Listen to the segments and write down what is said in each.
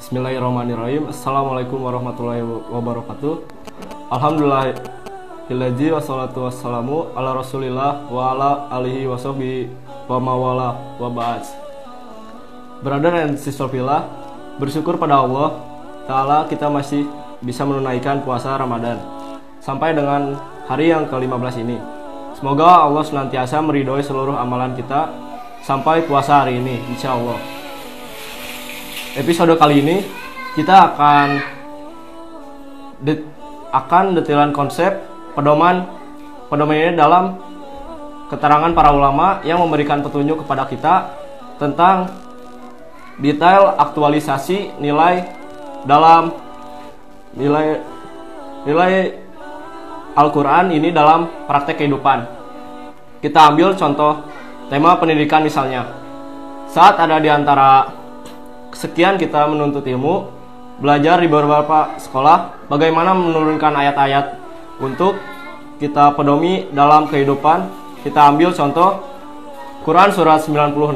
Bismillahirrahmanirrahim. Assalamualaikum warahmatullahi wabarakatuh. Alhamdulillahilladzi wassalatu wassalamu ala rasulillah wa ala alihi washabihi wa mawala wa ba'd. Brother and sister fillah, bersyukur pada Allah Ta'ala kita masih bisa menunaikan puasa Ramadan sampai dengan hari yang ke-15 ini. Semoga Allah senantiasa meridhoi seluruh amalan kita sampai puasa hari ini, insya Allah. Episode kali ini kita akan detailkan konsep pedoman ini dalam keterangan para ulama yang memberikan petunjuk kepada kita tentang detail aktualisasi nilai dalam nilai Al-Quran ini dalam praktek kehidupan. Kita ambil contoh tema pendidikan misalnya. Saat ada di antara sekian kita menuntut ilmu, belajar di beberapa sekolah, bagaimana menurunkan ayat-ayat untuk kita pedomi dalam kehidupan. Kita ambil contoh Quran surat 96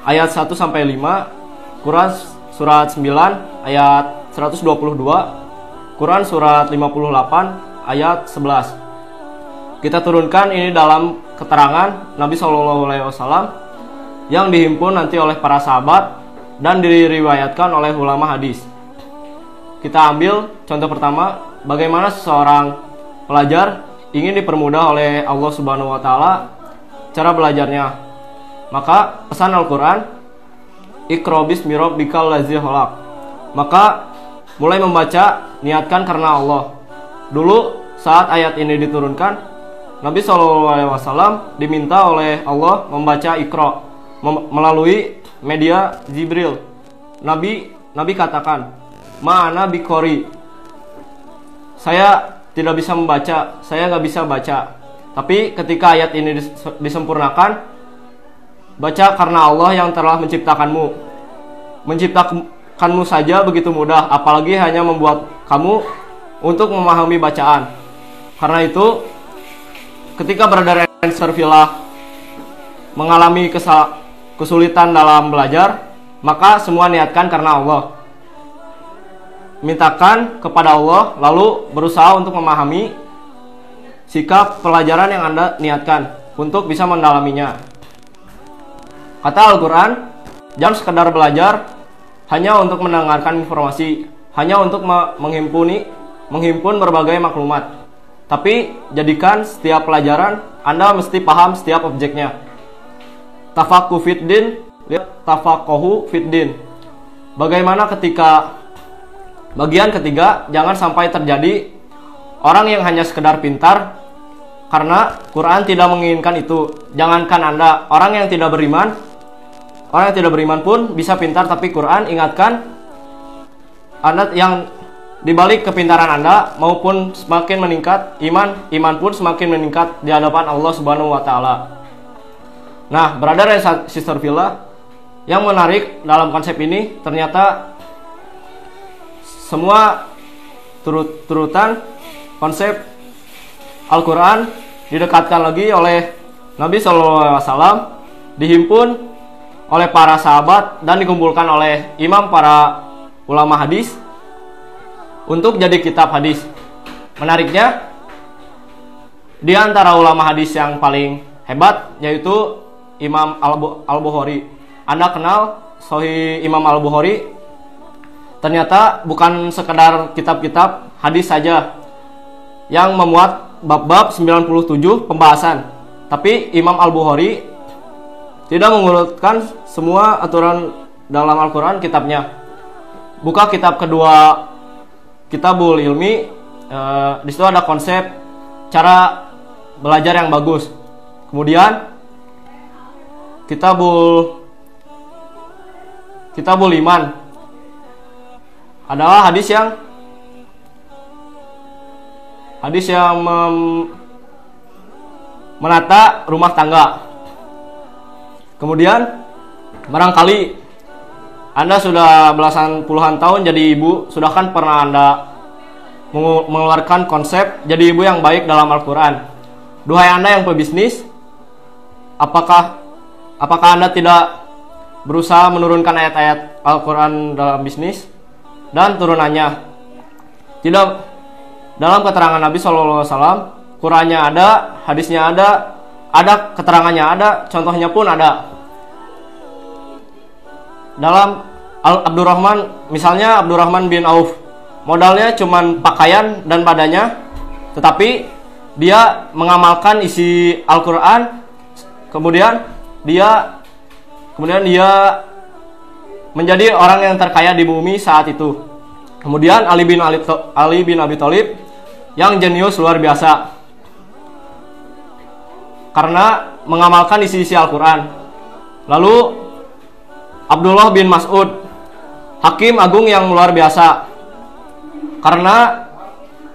ayat 1-5, Quran surat 9 ayat 122, Quran surat 58 ayat 11. Kita turunkan ini dalam keterangan Nabi SAW yang dihimpun nanti oleh para sahabat dan diriwayatkan oleh ulama hadis. Kita ambil contoh pertama, bagaimana seseorang pelajar ingin dipermudah oleh Allah Subhanahu wa taala cara belajarnya. Maka pesan Al-Qur'an, Iqra bismi rabbikal ladzi khalaq. Maka mulai membaca niatkan karena Allah. Dulu saat ayat ini diturunkan, Nabi SAW diminta oleh Allah membaca Iqra melalui media Jibril. Nabi katakan, "Ma'ana biqori." Saya tidak bisa membaca, saya nggak bisa baca. Tapi ketika ayat ini disempurnakan, baca karena Allah yang telah menciptakanmu. Menciptakanmu saja begitu mudah, apalagi hanya membuat kamu untuk memahami bacaan. Karena itu, ketika brother and sister fillah mengalami kesulitan dalam belajar, maka semua niatkan karena Allah. Mintakan kepada Allah, lalu berusaha untuk memahami sikap pelajaran yang Anda niatkan untuk bisa mendalaminya. Kata Al-Quran, jangan sekedar belajar hanya untuk mendengarkan informasi, hanya untuk menghimpun berbagai maklumat. Tapi jadikan setiap pelajaran Anda mesti paham setiap objeknya. Tafaqquh fiddin, tafaqquhu fiddin. Bagaimana ketika bagian ketiga, jangan sampai terjadi orang yang hanya sekedar pintar, karena Quran tidak menginginkan itu. Jangankan Anda, orang yang tidak beriman pun bisa pintar, tapi Quran ingatkan Anda yang dibalik kepintaran Anda maupun semakin meningkat iman pun semakin meningkat di hadapan Allah Subhanahu wa taala. Nah, brother dan sister fillah, yang menarik dalam konsep ini ternyata semua turutan konsep Al-Quran didekatkan lagi oleh Nabi SAW, dihimpun oleh para sahabat dan dikumpulkan oleh imam para ulama hadis untuk jadi kitab hadis. Menariknya, di antara ulama hadis yang paling hebat yaitu Imam Al-Bukhari. Anda kenal Sahih Imam Al-Bukhari? Ternyata bukan sekedar kitab-kitab hadis saja yang memuat bab-bab 97 pembahasan, tapi Imam Al-Bukhari tidak mengurutkan semua aturan dalam Al-Quran kitabnya. Buka kitab kedua, Kitabul Ilmi, di situ ada konsep cara belajar yang bagus. Kemudian Kitabul Iman adalah hadis yang menata rumah tangga. Kemudian barangkali Anda sudah belasan puluhan tahun jadi ibu, sudah kan pernah Anda mengeluarkan konsep jadi ibu yang baik dalam Al-Quran. Duhai Anda yang pebisnis, apakah Anda tidak berusaha menurunkan ayat-ayat Al-Quran dalam bisnis? dan turunannya. Tidak, dalam keterangan Nabi SAW, Qurannya ada, hadisnya ada keterangannya ada, contohnya pun ada. Dalam Abdurrahman, misalnya Abdurrahman bin Auf, modalnya cuman pakaian dan badannya, tetapi dia mengamalkan isi Al-Quran, kemudian dia menjadi orang yang terkaya di bumi saat itu. Kemudian Ali bin Abi Thalib yang jenius luar biasa karena mengamalkan isi-isi Al-Quran. Lalu Abdullah bin Mas'ud, hakim agung yang luar biasa karena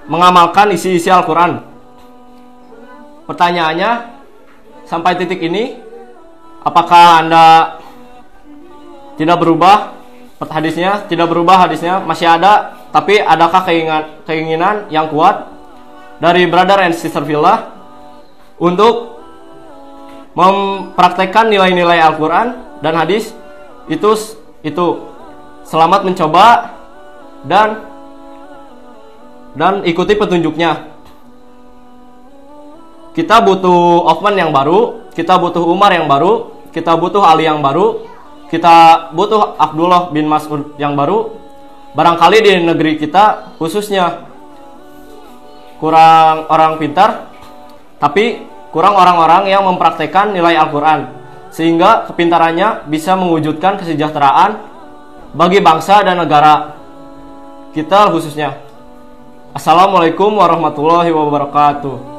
mengamalkan isi-isi Al-Quran. Pertanyaannya, sampai titik ini, apakah Anda tidak berubah hadisnya? Tidak berubah hadisnya, masih ada. Tapi adakah keinginan yang kuat dari brother and sister fillah untuk mempraktekkan nilai-nilai Al-Quran dan hadis? Itu selamat mencoba dan ikuti petunjuknya. Kita butuh Uthman yang baru, kita butuh Umar yang baru, kita butuh Ali yang baru, kita butuh Abdullah bin Mas'ud yang baru. Barangkali di negeri kita khususnya kurang orang pintar, tapi kurang orang-orang yang mempraktekkan nilai Al-Quran, sehingga kepintarannya bisa mewujudkan kesejahteraan bagi bangsa dan negara kita khususnya. Assalamualaikum warahmatullahi wabarakatuh.